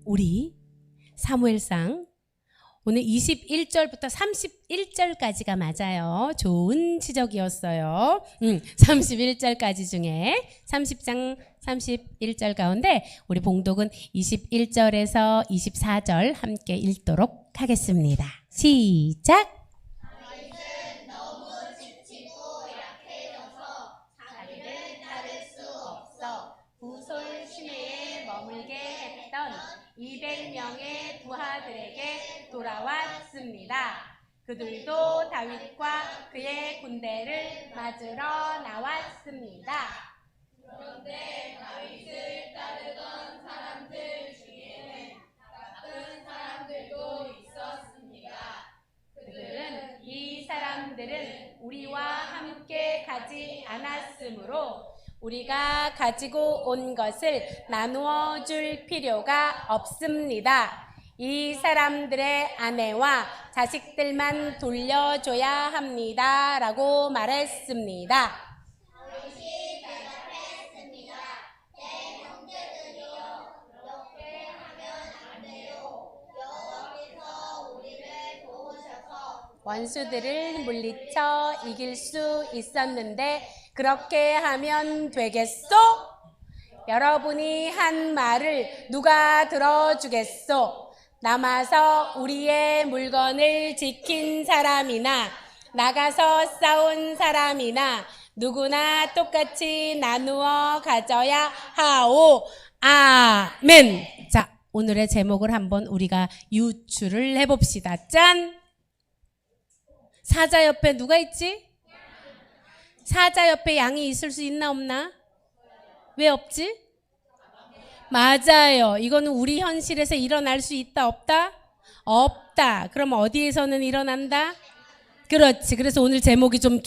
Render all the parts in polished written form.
우리 사무엘상 오늘 21절부터 31절까지가 맞아요. 좋은 지적이었어요. 31절까지 중에 30장 31절 가운데 우리 봉독은 21절에서 24절 함께 읽도록 하겠습니다. 시작! 부솔 시내에 머물게 했던 200명의 부하들에게 돌아왔습니다. 그들도 다윗과 그의 군대를 맞으러 나왔습니다. 그런데 다윗을 따르던 사람들 중에는 나쁜 사람들도 있었습니다. 그들은 이 사람들은 우리와 함께 가지 않았으므로 우리가 가지고 온 것을 나누어 줄 필요가 없습니다. 이 사람들의 아내와 자식들만 돌려줘야 합니다. 라고 말했습니다. 다윗이 대답했습니다. 내 형제들이여, 그렇게 하면 안 돼요. 여호와께서 우리를 도우셔서 원수들을 물리쳐 이길 수 있었는데 그렇게 하면 되겠소? 여러분이 한 말을 누가 들어주겠소? 남아서 우리의 물건을 지킨 사람이나 나가서 싸운 사람이나 누구나 똑같이 나누어 가져야 하오. 아멘. 자, 오늘의 제목을 한번 우리가 유추를 해봅시다. 짠! 사자 옆에 누가 있지? 사자 옆에 양이 있을 수 있나 없나? 왜 없지? 맞아요. 이거는 우리 현실에서 일어날 수 있다 없다? 없다. 그럼 어디에서는 일어난다? 그렇지. 그래서 오늘 제목이 좀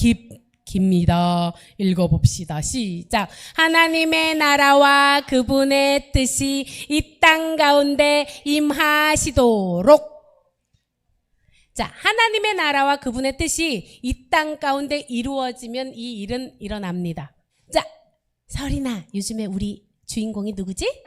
깁니다. 읽어봅시다. 시작. 하나님의 나라와 그분의 뜻이 이 땅 가운데 임하시도록. 자, 하나님의 나라와 그분의 뜻이 이 땅 가운데 이루어지면 이 일은 일어납니다. 자, 설이나 요즘에 우리 주인공이 누구지?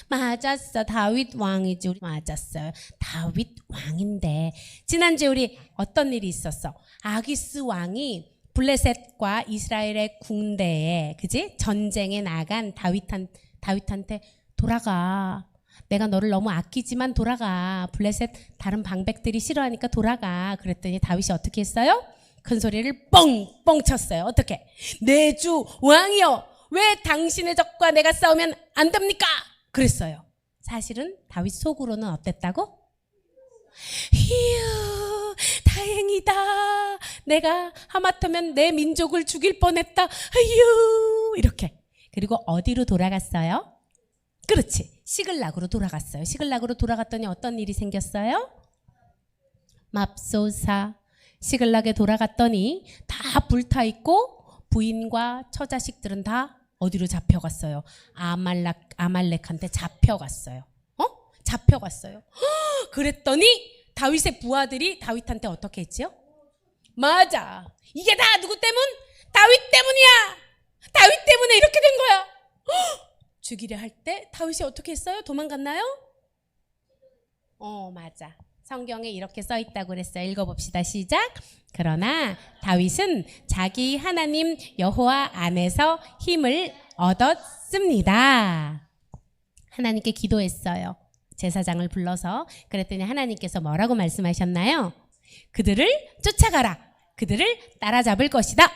맞았어. 다윗 왕이지. 우리 맞았어요. 다윗 왕인데 지난주에 우리 어떤 일이 있었어? 아기스 왕이 블레셋과 이스라엘의 군대에 그지? 전쟁에 나간 다윗한테 돌아가. 내가 너를 너무 아끼지만 돌아가. 블레셋 다른 방백들이 싫어하니까 돌아가. 그랬더니 다윗이 어떻게 했어요? 큰 소리를 뻥뻥 쳤어요. 어떻게? 내 주 왕이여, 왜 당신의 적과 내가 싸우면 안 됩니까? 그랬어요. 사실은 다윗 속으로는 어땠다고? 휴, 다행이다. 내가 하마터면 내 민족을 죽일 뻔했다. 휴, 이렇게. 그리고 어디로 돌아갔어요? 그렇지. 시글락으로 돌아갔어요. 시글락으로 돌아갔더니 어떤 일이 생겼어요? 맙소사. 시글락에 돌아갔더니 다 불타있고 부인과 처자식들은 다 어디로 잡혀갔어요? 아말렉한테 잡혀갔어요. 잡혀갔어요. 그랬더니 다윗의 부하들이 다윗한테 어떻게 했지요? 맞아. 이게 다 누구 때문? 다윗 때문이야. 다윗 때문에 이렇게 된 거야. 죽이려 할 때 다윗이 어떻게 했어요? 도망갔나요? 맞아. 성경에 이렇게 써 있다고 그랬어요. 읽어봅시다. 시작. 그러나 다윗은 자기 하나님 여호와 안에서 힘을 얻었습니다. 하나님께 기도했어요. 제사장을 불러서. 그랬더니 하나님께서 뭐라고 말씀하셨나요? 그들을 쫓아가라. 그들을 따라잡을 것이다.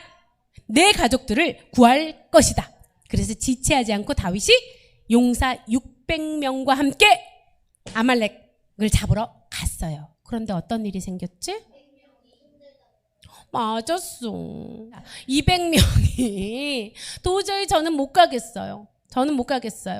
내 가족들을 구할 것이다. 그래서 지체하지 않고 다윗이 용사 600명과 함께 아말렉을 잡으러 갔어요. 그런데 어떤 일이 생겼지? 맞았어. 200명이 도저히 저는 못 가겠어요.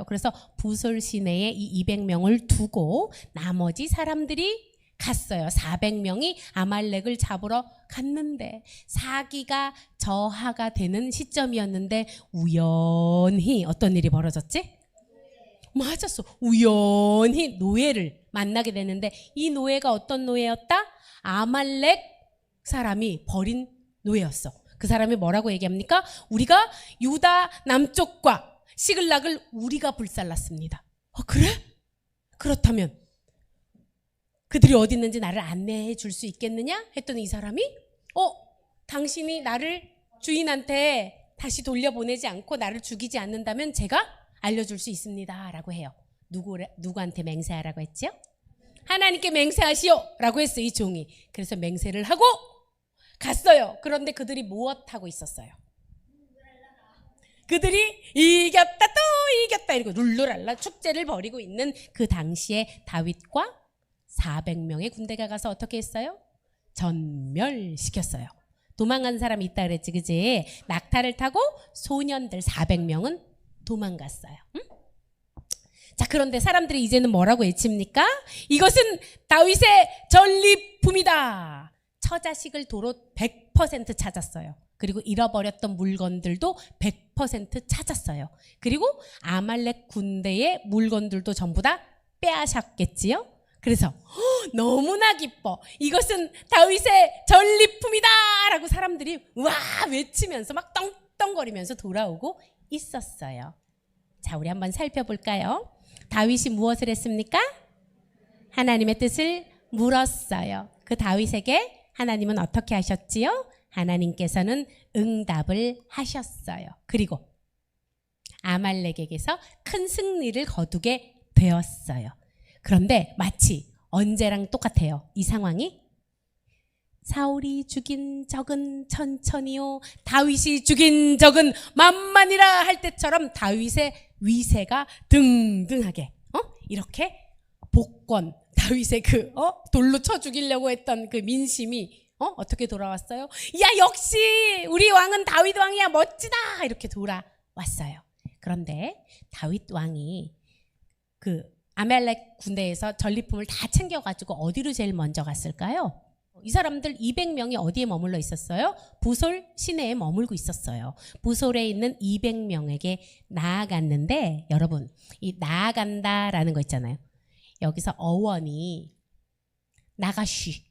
그래서 부솔 시내에 이 200명을 두고 나머지 사람들이 갔어요. 400명이 아말렉을 잡으러 갔는데 사기가 저하가 되는 시점이었는데 우연히 어떤 일이 벌어졌지? 맞았어. 우연히 노예를 만나게 되는데 이 노예가 어떤 노예였다? 아말렉 사람이 버린 노예였어. 그 사람이 뭐라고 얘기합니까? 우리가 유다 남쪽과 시글락을 우리가 불살랐습니다. 그래? 그렇다면 그들이 어디 있는지 나를 안내해 줄 수 있겠느냐? 했더니 이 사람이 당신이 나를 주인한테 다시 돌려보내지 않고 나를 죽이지 않는다면 제가 알려줄 수 있습니다 라고 해요. 누구한테 맹세하라고 했죠? 하나님께 맹세하시오 라고 했어요. 이 종이. 그래서 맹세를 하고 갔어요. 그런데 그들이 무엇하고 있었어요? 그들이 이겼다 또 이겼다 이러고 룰루랄라 축제를 벌이고 있는 그 당시에 다윗과 400명의 군대가 가서 어떻게 했어요? 전멸시켰어요. 도망간 사람이 있다 그랬지, 그지? 낙타를 타고 소년들 400명은 도망갔어요. 응? 자, 그런데 사람들이 이제는 뭐라고 외칩니까? 이것은 다윗의 전리품이다. 처자식을 도로 100% 찾았어요. 그리고 잃어버렸던 물건들도 100% 찾았어요. 그리고 아말렉 군대의 물건들도 전부 다 빼앗았겠지요? 그래서 너무나 기뻐. 이것은 다윗의 전리품이다 라고 사람들이 와 외치면서 막 떵떵거리면서 돌아오고 있었어요. 자, 우리 한번 살펴볼까요? 다윗이 무엇을 했습니까? 하나님의 뜻을 물었어요. 그 다윗에게 하나님은 어떻게 하셨지요? 하나님께서는 응답을 하셨어요. 그리고 아말렉에게서 큰 승리를 거두게 되었어요. 그런데 마치 언제랑 똑같아요. 이 상황이 사울이 죽인 적은 천천히요 다윗이 죽인 적은 만만이라 할 때처럼 다윗의 위세가 등등하게 이렇게 복권 다윗의 돌로 쳐 죽이려고 했던 그 민심이 어떻게 돌아왔어요? 야, 역시 우리 왕은 다윗 왕이야, 멋지다 이렇게 돌아왔어요. 그런데 다윗 왕이 그 아말렉 군대에서 전리품을 다 챙겨가지고 어디로 제일 먼저 갔을까요? 이 사람들 200명이 어디에 머물러 있었어요? 부솔 시내에 머물고 있었어요. 부솔에 있는 200명에게 나아갔는데 여러분, 이 나아간다라는 거 있잖아요. 여기서 어원이 나가쉬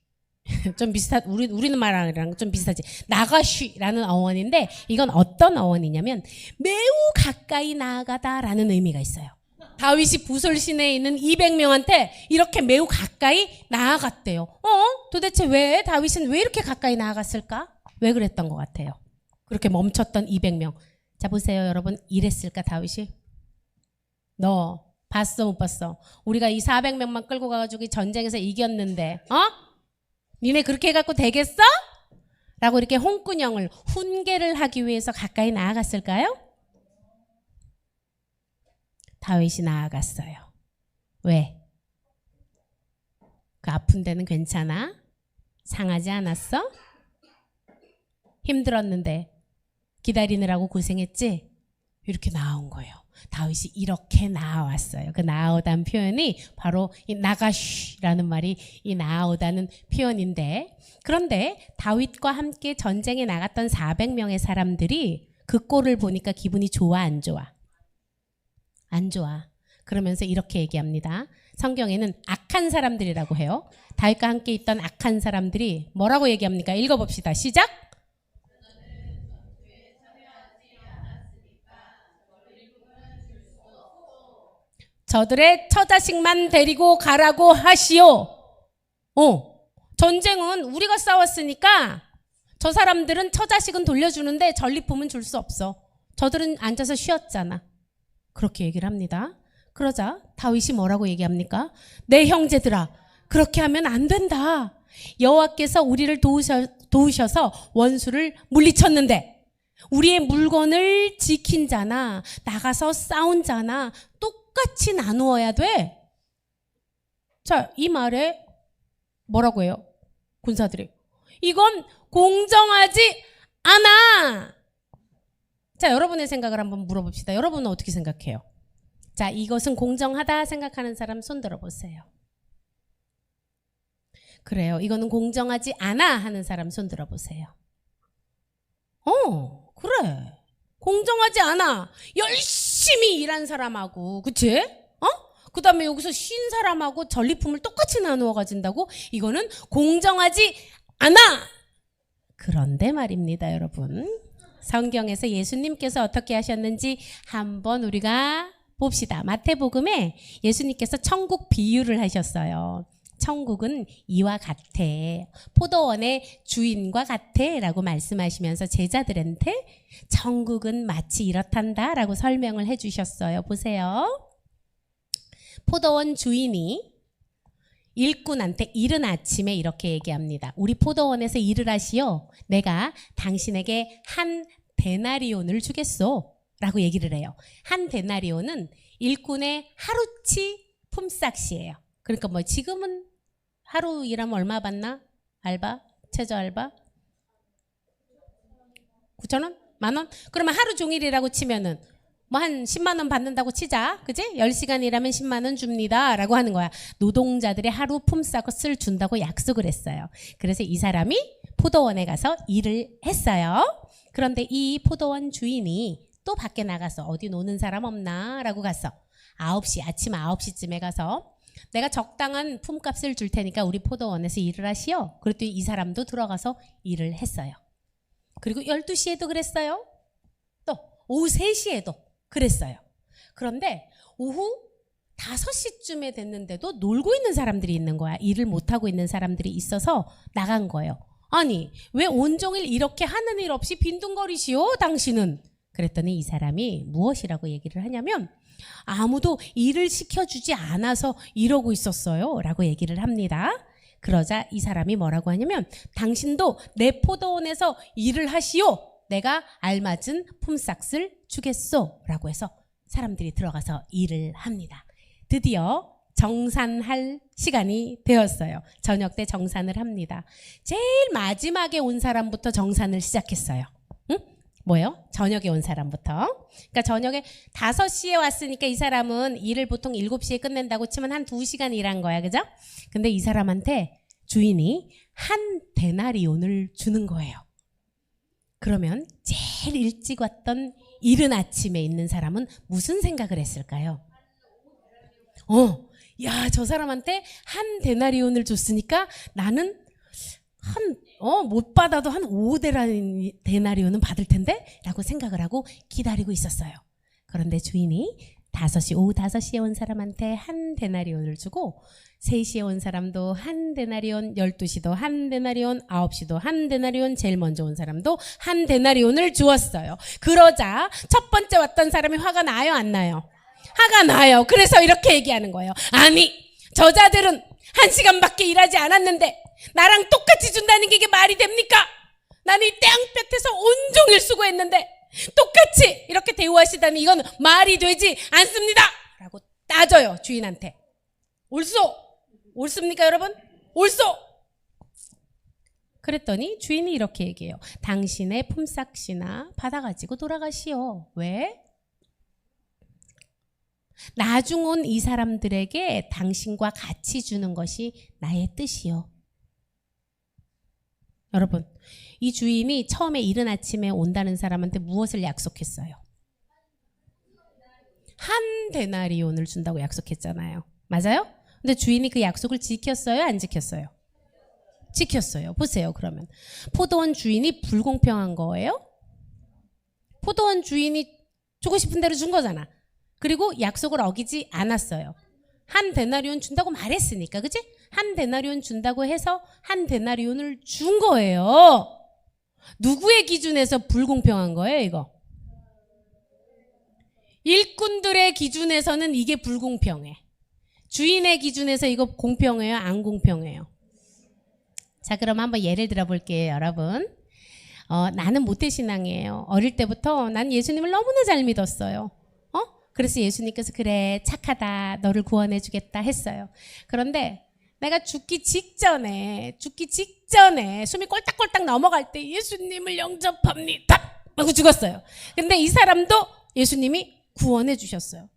좀 우리는 말하는 좀 비슷하지. 나가쉬라는 어원인데 이건 어떤 어원이냐면 매우 가까이 나아가다라는 의미가 있어요. 다윗이 부솔 시내에 있는 200명한테 이렇게 매우 가까이 나아갔대요. 도대체 왜 다윗은 왜 이렇게 가까이 나아갔을까? 왜 그랬던 것 같아요? 그렇게 멈췄던 200명. 자, 보세요, 여러분. 이랬을까 다윗이? 너 봤어 못 봤어? 우리가 이 400명만 끌고 가가지고 전쟁에서 이겼는데 니네 그렇게 해갖고 되겠어? 라고 이렇게 홍군형을 훈계를 하기 위해서 가까이 나아갔을까요? 다윗이 나아갔어요. 왜? 그 아픈 데는 괜찮아? 상하지 않았어? 힘들었는데 기다리느라고 고생했지? 이렇게 나온 거예요. 다윗이 이렇게 나아왔어요. 그 나아오다는 표현이 바로 이 나가쉬라는 말이 이 나아오다는 표현인데, 그런데 다윗과 함께 전쟁에 나갔던 400명의 사람들이 그 꼴을 보니까 기분이 좋아 안 좋아? 안 좋아. 그러면서 이렇게 얘기합니다. 성경에는 악한 사람들이라고 해요. 다윗과 함께 있던 악한 사람들이 뭐라고 얘기합니까? 읽어봅시다. 시작. 저들의 처자식만 데리고 가라고 하시오. 전쟁은 우리가 싸웠으니까 저 사람들은 처자식은 돌려주는데 전리품은 줄 수 없어. 저들은 앉아서 쉬었잖아. 그렇게 얘기를 합니다. 그러자 다윗이 뭐라고 얘기합니까? 내 형제들아, 그렇게 하면 안 된다. 여호와께서 우리를 도우셔서 원수를 물리쳤는데 우리의 물건을 지킨 자나 나가서 싸운 자나 똑같이 나누어야 돼. 자, 이 말에 뭐라고 해요? 군사들이. 이건 공정하지 않아. 자, 여러분의 생각을 한번 물어봅시다. 여러분은 어떻게 생각해요? 자, 이것은 공정하다 생각하는 사람 손 들어보세요. 그래요. 이거는 공정하지 않아 하는 사람 손 들어보세요. 그래. 공정하지 않아. 열심히 일한 사람하고, 그치? 그 다음에 여기서 쉰 사람하고 전리품을 똑같이 나누어 가진다고? 이거는 공정하지 않아. 그런데 말입니다, 여러분. 성경에서 예수님께서 어떻게 하셨는지 한번 우리가 봅시다. 마태복음에 예수님께서 천국 비유를 하셨어요. 천국은 이와 같아. 포도원의 주인과 같아 라고 말씀하시면서 제자들한테 천국은 마치 이렇단다 라고 설명을 해주셨어요. 보세요. 포도원 주인이 일꾼한테 이른 아침에 이렇게 얘기합니다. 우리 포도원에서 일을 하시오. 내가 당신에게 한 데나리온을 주겠소 라고 얘기를 해요. 한 데나리온은 일꾼의 하루치 품삯이에요. 그러니까 뭐 지금은 하루 일하면 얼마 받나? 알바? 최저 알바? 9,000원? 만원? 그러면 하루 종일 일하고 치면은 뭐 한 10만 원 받는다고 치자. 그지? 10시간 일하면 10만 원 줍니다. 라고 하는 거야. 노동자들의 하루 품삯을 준다고 약속을 했어요. 그래서 이 사람이 포도원에 가서 일을 했어요. 그런데 이 포도원 주인이 또 밖에 나가서 어디 노는 사람 없나? 라고 갔어. 아침 9시쯤에 가서 내가 적당한 품값을 줄 테니까 우리 포도원에서 일을 하시오. 그랬더니 이 사람도 들어가서 일을 했어요. 그리고 12시에도 그랬어요. 또 오후 3시에도 그랬어요. 그런데 오후 5시쯤에 됐는데도 놀고 있는 사람들이 있는 거야. 일을 못하고 있는 사람들이 있어서 나간 거예요. 아니 왜 온종일 이렇게 하는 일 없이 빈둥거리시오 당신은? 그랬더니 이 사람이 무엇이라고 얘기를 하냐면 아무도 일을 시켜주지 않아서 이러고 있었어요 라고 얘기를 합니다. 그러자 이 사람이 뭐라고 하냐면 당신도 내 포도원에서 일을 하시오. 내가 알맞은 품삯을 주겠소 라고 해서 사람들이 들어가서 일을 합니다. 드디어 정산할 시간이 되었어요. 저녁 때 정산을 합니다. 제일 마지막에 온 사람부터 정산을 시작했어요. 응? 뭐예요? 저녁에 온 사람부터. 그러니까 저녁에 5시에 왔으니까 이 사람은 일을 보통 7시에 끝낸다고 치면 한 2시간 일한 거야. 그죠? 근데 이 사람한테 주인이 한 데나리온을 주는 거예요. 그러면 제일 일찍 왔던 이른 아침에 있는 사람은 무슨 생각을 했을까요? 야, 저 사람한테 한 데나리온을 줬으니까 나는 못 받아도 한 5데나리온은 받을 텐데? 라고 생각을 하고 기다리고 있었어요. 그런데 주인이 오후 5시에 온 사람한테 한 데나리온을 주고 3시에 온 사람도 한 데나리온, 12시도 한 데나리온, 9시도 한 데나리온, 제일 먼저 온 사람도 한 데나리온을 주었어요. 그러자 첫 번째 왔던 사람이 화가 나요, 안 나요? 화가 나요. 그래서 이렇게 얘기하는 거예요. 아니, 저자들은 1시간밖에 일하지 않았는데 나랑 똑같이 준다는 게 이게 말이 됩니까? 나는 이 땡볕에서 온종일 수고했는데 똑같이 이렇게 대우하시다니 이건 말이 되지 않습니다. 라고 따져요, 주인한테. 옳습니까 여러분? 옳소. 그랬더니 주인이 이렇게 얘기해요. 당신의 품삯이나 받아가지고 돌아가시오. 왜? 나중 온 이 사람들에게 당신과 같이 주는 것이 나의 뜻이요. 여러분, 이 주인이 처음에 이른 아침에 온다는 사람한테 무엇을 약속했어요? 한 데나리온을 준다고 약속했잖아요. 맞아요? 근데 주인이 그 약속을 지켰어요? 안 지켰어요? 지켰어요. 보세요. 그러면 포도원 주인이 불공평한 거예요? 포도원 주인이 주고 싶은 대로 준 거잖아. 그리고 약속을 어기지 않았어요. 한 데나리온 준다고 말했으니까, 그치? 한 데나리온 준다고 해서 한 데나리온을 준 거예요. 누구의 기준에서 불공평한 거예요, 이거? 일꾼들의 기준에서는 이게 불공평해. 주인의 기준에서 이거 공평해요, 안 공평해요? 자, 그럼 한번 예를 들어 볼게요, 여러분. 나는 모태신앙이에요. 어릴 때부터 난 예수님을 너무나 잘 믿었어요. 그래서 예수님께서 그래, 착하다, 너를 구원해 주겠다 했어요. 그런데 내가 죽기 직전에 숨이 꼴딱꼴딱 넘어갈 때 예수님을 영접합니다 하고 죽었어요. 근데 이 사람도 예수님이 구원해 주셨어요.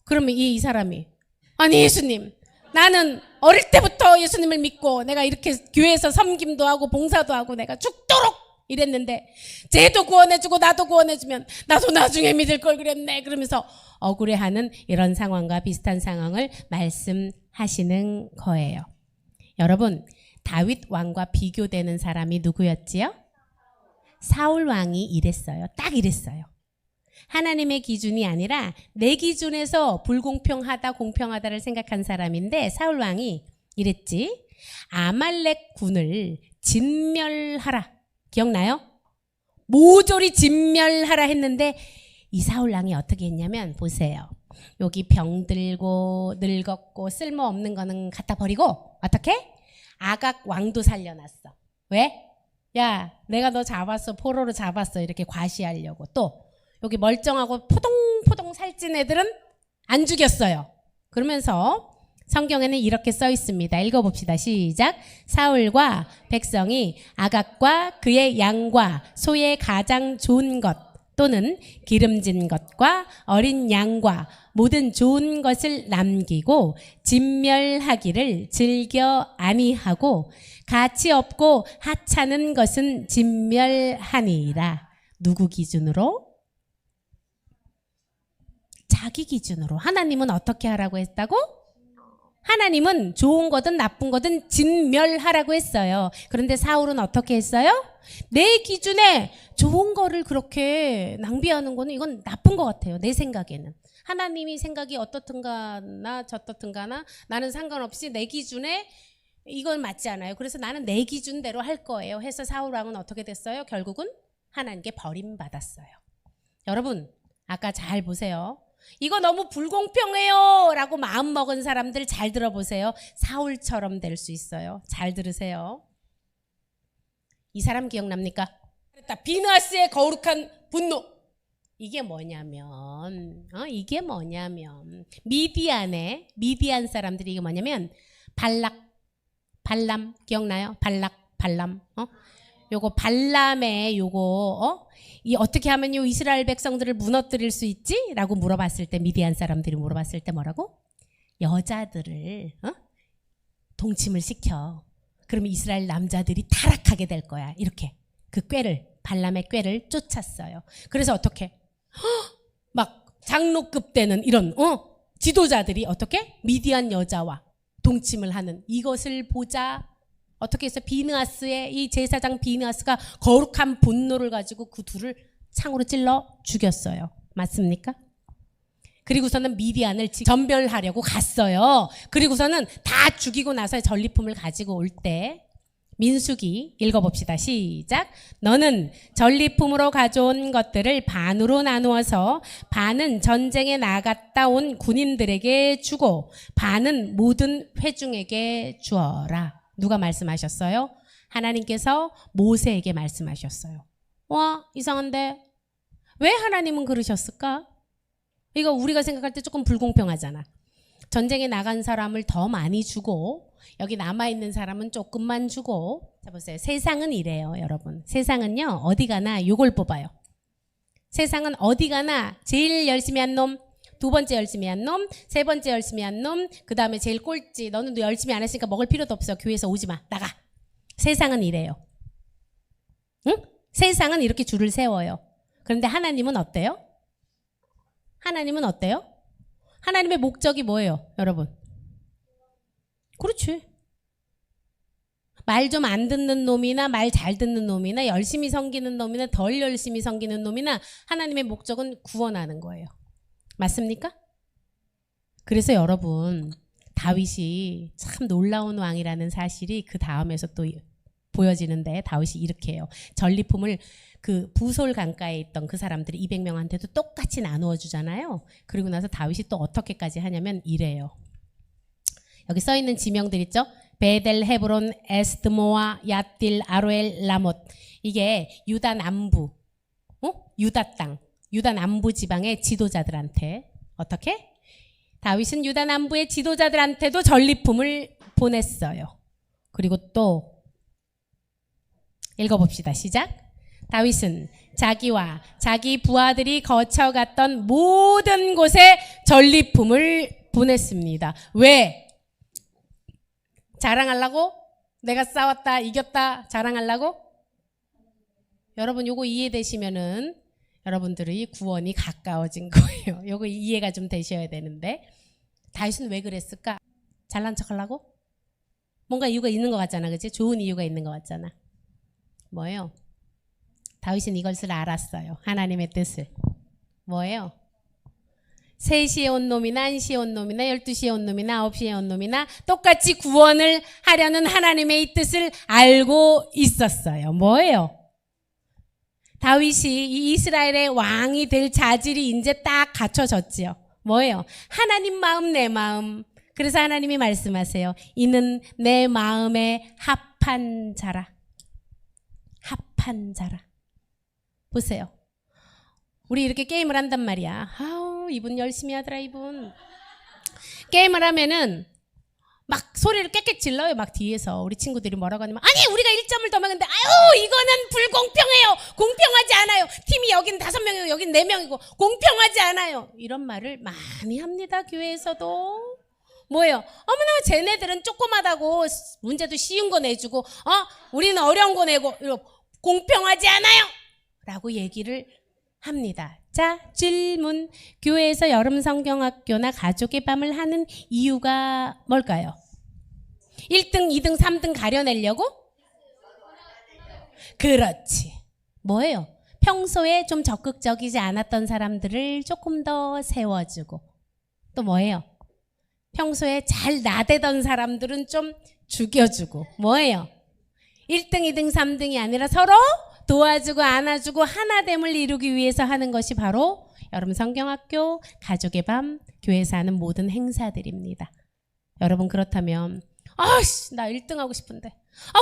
그러면 이 사람이, 아니 예수님, 나는 어릴 때부터 예수님을 믿고 내가 이렇게 교회에서 섬김도 하고 봉사도 하고 내가 죽도록 이랬는데 쟤도 구원해주고 나도 구원해주면 나도 나중에 믿을 걸 그랬네, 그러면서 억울해하는 이런 상황과 비슷한 상황을 말씀하시는 거예요. 여러분, 다윗 왕과 비교되는 사람이 누구였지요? 사울 왕이 이랬어요. 딱 이랬어요. 하나님의 기준이 아니라 내 기준에서 불공평하다 공평하다를 생각한 사람인데 사울 왕이 이랬지. 아말렉 군을 진멸하라. 기억나요? 모조리 진멸하라 했는데 이 사울 왕이 어떻게 했냐면 보세요. 여기 병들고 늙었고 쓸모없는 거는 갖다 버리고 어떻게? 아각 왕도 살려놨어. 왜? 야, 내가 너 잡았어. 포로로 잡았어. 이렇게 과시하려고. 또 여기 멀쩡하고 포동포동 살찐 애들은 안 죽였어요. 그러면서 성경에는 이렇게 써 있습니다. 읽어봅시다. 시작. 사울과 백성이 아각과 그의 양과 소의 가장 좋은 것 또는 기름진 것과 어린 양과 모든 좋은 것을 남기고 진멸하기를 즐겨 아니하고 가치 없고 하찮은 것은 진멸하니라. 누구 기준으로? 자기 기준으로. 하나님은 어떻게 하라고 했다고? 하나님은 좋은 거든 나쁜 거든 진멸하라고 했어요. 그런데 사울은 어떻게 했어요? 내 기준에 좋은 거를 그렇게 낭비하는 거는 이건 나쁜 것 같아요. 내 생각에는. 하나님이 생각이 어떻든가나 저떻든가나 나는 상관없이 내 기준에 이건 맞지 않아요. 그래서 나는 내 기준대로 할 거예요. 해서 사울 왕은 어떻게 됐어요? 결국은 하나님께 버림받았어요. 여러분, 아까 잘 보세요. 이거 너무 불공평해요 라고 마음먹은 사람들 잘 들어보세요. 사울처럼 될 수 있어요. 잘 들으세요. 이 사람 기억납니까? 비느하스의 거룩한 분노. 이게 뭐냐면 미디안 사람들이 이게 뭐냐면 발람 기억나요? 발람 요거 발람의 요거 이 어떻게 하면 요 이스라엘 백성들을 무너뜨릴 수 있지? 라고 물어봤을 때 미디안 사람들이 물어봤을 때 뭐라고? 여자들을 동침을 시켜. 그러면 이스라엘 남자들이 타락하게 될 거야. 이렇게 그 꾀를 발람의 꾀를 쫓았어요. 그래서 어떻게? 막 장로급 되는 이런 지도자들이 어떻게? 미디안 여자와 동침을 하는 이것을 보자. 어떻게 해서 비느하스의 이 제사장 비느하스가 거룩한 분노를 가지고 그 둘을 창으로 찔러 죽였어요. 맞습니까? 그리고서는 미디안을 전멸하려고 갔어요. 그리고서는 다 죽이고 나서 전리품을 가지고 올 때 민수기 읽어봅시다. 시작. 너는 전리품으로 가져온 것들을 반으로 나누어서 반은 전쟁에 나갔다 온 군인들에게 주고 반은 모든 회중에게 주어라. 누가 말씀하셨어요? 하나님께서 모세에게 말씀하셨어요. 와, 이상한데 왜 하나님은 그러셨을까? 이거 우리가 생각할 때 조금 불공평하잖아. 전쟁에 나간 사람을 더 많이 주고 여기 남아있는 사람은 조금만 주고. 자 보세요. 세상은 이래요, 여러분. 세상은요, 어디 가나 요걸 뽑아요. 세상은 어디 가나 제일 열심히 한 놈, 두 번째 열심히 한 놈, 세 번째 열심히 한 놈, 그 다음에 제일 꼴찌. 너는 열심히 안 했으니까 먹을 필요도 없어. 교회에서 오지 마. 나가. 세상은 이래요. 응? 세상은 이렇게 줄을 세워요. 그런데 하나님은 어때요? 하나님은 어때요? 하나님의 목적이 뭐예요, 여러분? 그렇지. 말 좀 안 듣는 놈이나 말 잘 듣는 놈이나 열심히 섬기는 놈이나 덜 열심히 섬기는 놈이나 하나님의 목적은 구원하는 거예요. 맞습니까? 그래서 여러분, 다윗이 참 놀라운 왕이라는 사실이 그 다음에서 또 보여지는데 다윗이 이렇게 해요. 전리품을 그 부솔 강가에 있던 그 사람들이 200명한테도 똑같이 나누어 주잖아요. 그리고 나서 다윗이 또 어떻게까지 하냐면 이래요. 여기 써 있는 지명들 있죠? 베델, 헤브론, 에스드모아, 얏딜, 아로엘, 라못. 이게 유다 남부, 유다 땅, 유다 남부 지방의 지도자들한테 어떻게? 다윗은 유다 남부의 지도자들한테도 전리품을 보냈어요. 그리고 또 읽어봅시다. 시작. 다윗은 자기와 자기 부하들이 거쳐갔던 모든 곳에 전리품을 보냈습니다. 왜? 자랑하려고? 내가 싸웠다, 이겼다 자랑하려고? 여러분 요거 이해되시면은 여러분들의 구원이 가까워진 거예요. 요거 이해가 좀 되셔야 되는데 다윗은 왜 그랬을까? 잘난 척하려고? 뭔가 이유가 있는 것 같잖아. 그치? 좋은 이유가 있는 것 같잖아. 뭐예요? 다윗은 이것을 알았어요. 하나님의 뜻을. 뭐예요? 3시에 온 놈이나 1시에 온 놈이나 12시에 온 놈이나 9시에 온 놈이나 똑같이 구원을 하려는 하나님의 이 뜻을 알고 있었어요. 뭐예요? 다윗이 이 이스라엘의 왕이 될 자질이 이제 딱 갖춰졌지요. 뭐예요? 하나님 마음 내 마음. 그래서 하나님이 말씀하세요. 이는 내 마음에 합한 자라. 합한 자라. 보세요. 우리 이렇게 게임을 한단 말이야. 아우, 이분 열심히 하더라, 이분. 게임을 하면은 막 소리를 깨끗 질러요. 막 뒤에서 우리 친구들이 뭐라고 하냐면, 아니 우리가 1점을 더 먹는데 아유 이거는 불공평해요. 공평하지 않아요. 팀이 여긴 5명이고 여긴 4명이고 공평하지 않아요. 이런 말을 많이 합니다. 교회에서도. 뭐예요? 어머나 쟤네들은 조그마다고 문제도 쉬운 거 내주고 우리는 어려운 거 내고 공평하지 않아요. 라고 얘기를 합니다. 자, 질문. 교회에서 여름 성경학교나 가족의 밤을 하는 이유가 뭘까요? 1등, 2등, 3등 가려내려고? 그렇지. 뭐예요? 평소에 좀 적극적이지 않았던 사람들을 조금 더 세워주고. 또 뭐예요? 평소에 잘 나대던 사람들은 좀 죽여주고. 뭐예요? 1등, 2등, 3등이 아니라 서로 도와주고 안아주고 하나됨을 이루기 위해서 하는 것이 바로 여름 성경학교, 가족의 밤, 교회에서 하는 모든 행사들입니다. 여러분 그렇다면 나 1등 하고 싶은데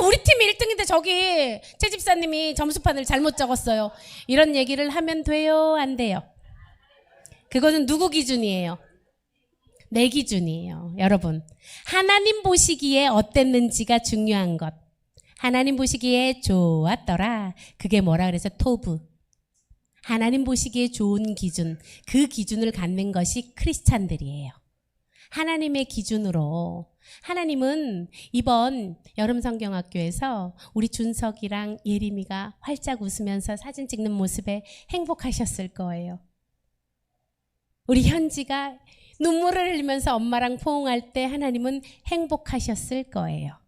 우리 팀이 1등인데 저기 최 집사님이 점수판을 잘못 적었어요. 이런 얘기를 하면 돼요? 안 돼요? 그거는 누구 기준이에요? 내 기준이에요. 여러분 하나님 보시기에 어땠는지가 중요한 것. 하나님 보시기에 좋았더라. 그게 뭐라 그래서 토브. 하나님 보시기에 좋은 기준. 그 기준을 갖는 것이 크리스찬들이에요. 하나님의 기준으로. 하나님은 이번 여름 성경학교에서 우리 준석이랑 예림이가 활짝 웃으면서 사진 찍는 모습에 행복하셨을 거예요. 우리 현지가 눈물을 흘리면서 엄마랑 포옹할 때 하나님은 행복하셨을 거예요.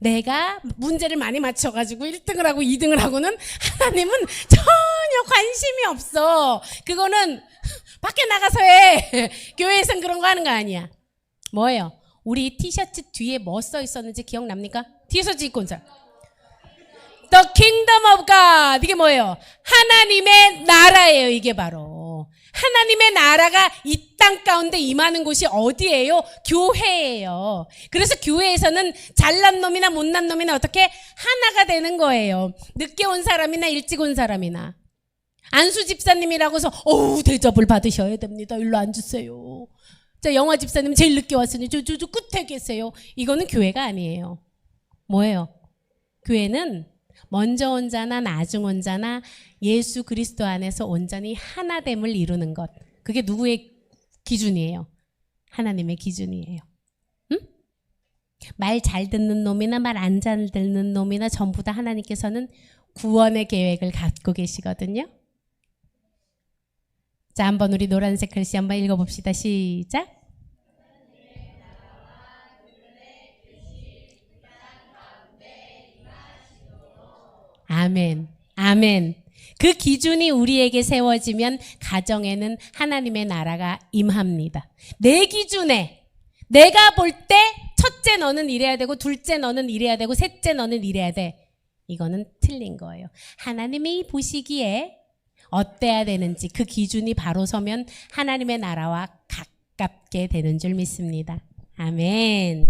내가 문제를 많이 맞춰가지고 1등을 하고 2등을 하고는 하나님은 전혀 관심이 없어. 그거는 밖에 나가서 해. 교회에선 그런 거 하는 거 아니야. 뭐예요? 우리 티셔츠 뒤에 뭐 써 있었는지 기억납니까? 뒤에서 찍고 온 사람. The Kingdom of God. 이게 뭐예요? 하나님의 나라예요. 이게 바로. 하나님의 나라가 이 땅 가운데 임하는 곳이 어디예요? 교회예요. 그래서 교회에서는 잘난 놈이나 못난 놈이나 어떻게 하나가 되는 거예요. 늦게 온 사람이나 일찍 온 사람이나. 안수 집사님이라고서 대접을 받으셔야 됩니다. 일로 앉으세요. 자, 영화 집사님 제일 늦게 왔으니 저 끝에 계세요. 이거는 교회가 아니에요. 뭐예요? 교회는 먼저 온 자나 나중 온 자나 예수 그리스도 안에서 온전히 하나됨을 이루는 것. 그게 누구의 기준이에요? 하나님의 기준이에요. 응? 말 잘 듣는 놈이나 말 안 잘 듣는 놈이나 전부 다 하나님께서는 구원의 계획을 갖고 계시거든요. 자, 한번 우리 노란색 글씨 한번 읽어봅시다. 시작. 아멘. 아멘. 그 기준이 우리에게 세워지면 가정에는 하나님의 나라가 임합니다. 내 기준에 내가 볼 때 첫째 너는 이래야 되고 둘째 너는 이래야 되고 셋째 너는 이래야 돼. 이거는 틀린 거예요. 하나님이 보시기에 어때야 되는지 그 기준이 바로 서면 하나님의 나라와 가깝게 되는 줄 믿습니다. 아멘.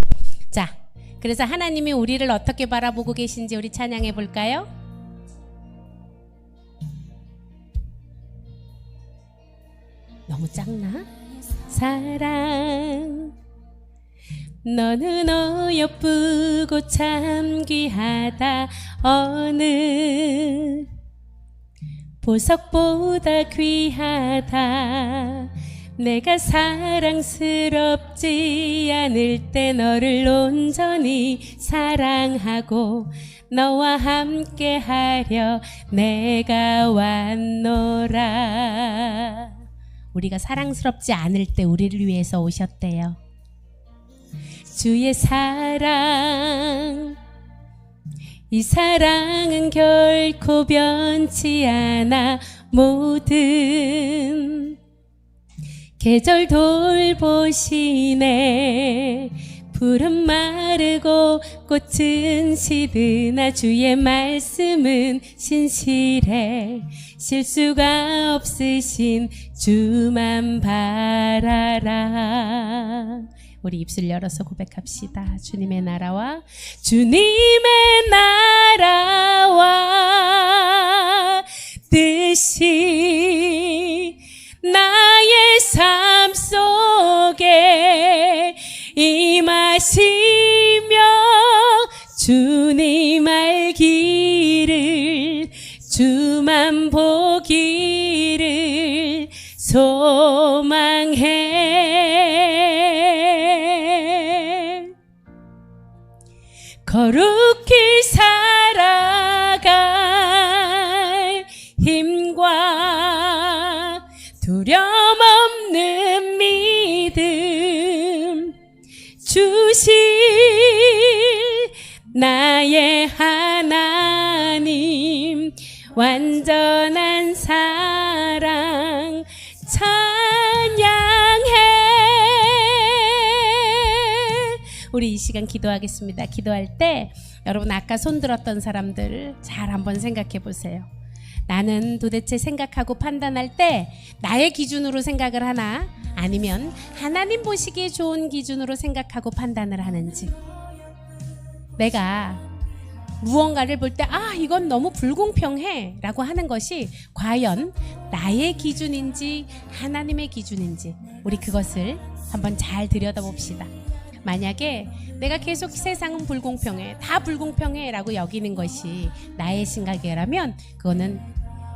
자, 그래서 하나님이 우리를 어떻게 바라보고 계신지 우리 찬양해 볼까요? 너무 작나? 사랑 너는 어여쁘고 참 귀하다 어느 보석보다 귀하다 내가 사랑스럽지 않을 때 너를 온전히 사랑하고 너와 함께하려 내가 왔노라. 우리가 사랑스럽지 않을 때 우리를 위해서 오셨대요. 주의 사랑 이 사랑은 결코 변치 않아 모든 계절 돌보시네. 풀은 마르고 꽃은 시드나 주의 말씀은 신실해. 실수가 없으신 주만 바라라. 우리 입술 열어서 고백합시다. 주님의 나라와 주님의 나라와 뜻이 나의 삶 속에 임하시며 주님 알기를 주만 보기를 소망해. 거룩히 살아갈 힘과 두려움 없는 믿음 주실 나의 하나님. 완전한 사랑 찬양해. 우리 이 시간 기도하겠습니다. 기도할 때 여러분 아까 손 들었던 사람들 잘 한번 생각해 보세요. 나는 도대체 생각하고 판단할 때 나의 기준으로 생각을 하나, 아니면 하나님 보시기에 좋은 기준으로 생각하고 판단을 하는지. 내가 무언가를 볼 때 이건 너무 불공평해 라고 하는 것이 과연 나의 기준인지 하나님의 기준인지, 우리 그것을 한번 잘 들여다봅시다. 만약에 내가 계속 세상은 불공평해, 다 불공평해 라고 여기는 것이 나의 생각이라면 그거는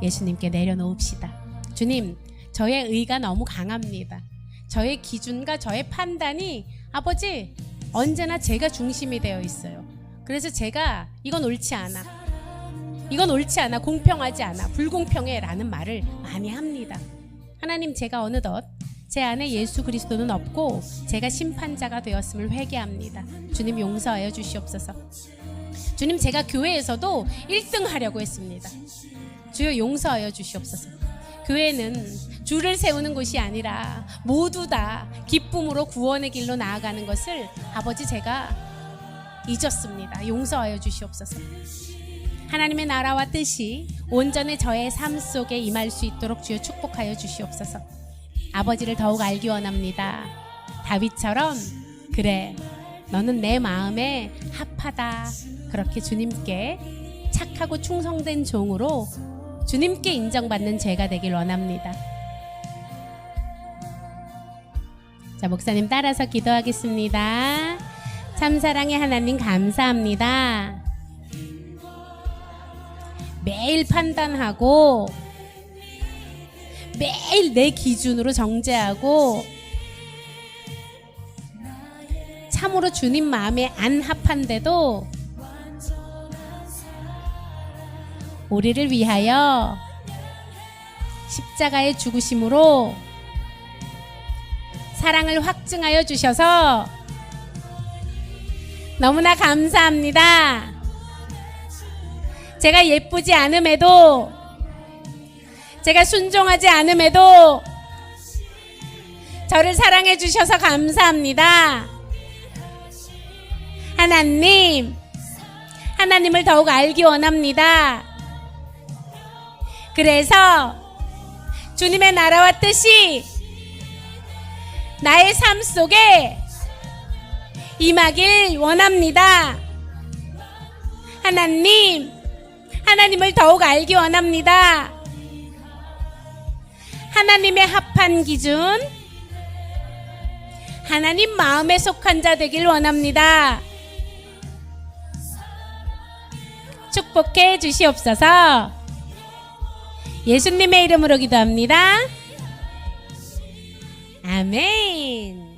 예수님께 내려놓읍시다. 주님, 저의 의가 너무 강합니다. 저의 기준과 저의 판단이 아버지 언제나 제가 중심이 되어 있어요. 그래서 제가 이건 옳지 않아, 이건 옳지 않아, 공평하지 않아, 불공평해 라는 말을 많이 합니다. 하나님, 제가 어느덧 제 안에 예수 그리스도는 없고 제가 심판자가 되었음을 회개합니다. 주님 용서하여 주시옵소서. 주님, 제가 교회에서도 1등 하려고 했습니다. 주여 용서하여 주시옵소서. 교회는 줄을 세우는 곳이 아니라 모두 다 기쁨으로 구원의 길로 나아가는 것을 아버지 제가 잊었습니다. 용서하여 주시옵소서. 하나님의 나라와 뜻이 온전히 저의 삶 속에 임할 수 있도록 주여 축복하여 주시옵소서. 아버지를 더욱 알기 원합니다. 다윗처럼 그래, 너는 내 마음에 합하다, 그렇게 주님께 착하고 충성된 종으로 주님께 인정받는 죄가 되길 원합니다. 자, 목사님 따라서 기도하겠습니다. 참사랑의 하나님 감사합니다. 매일 판단하고 매일 내 기준으로 정죄하고 참으로 주님 마음에 안 합한데도 우리를 위하여 십자가의 죽으심으로 사랑을 확증하여 주셔서 너무나 감사합니다. 제가 예쁘지 않음에도, 제가 순종하지 않음에도 저를 사랑해 주셔서 감사합니다. 하나님, 하나님을 더욱 알기 원합니다. 그래서 주님의 나라와 뜻이 나의 삶 속에 임하길 원합니다. 하나님, 하나님을 더욱 알기 원합니다. 하나님의 합한 기준, 하나님 마음에 속한 자 되길 원합니다. 축복해 주시옵소서. 예수님의 이름으로 기도합니다. 아멘.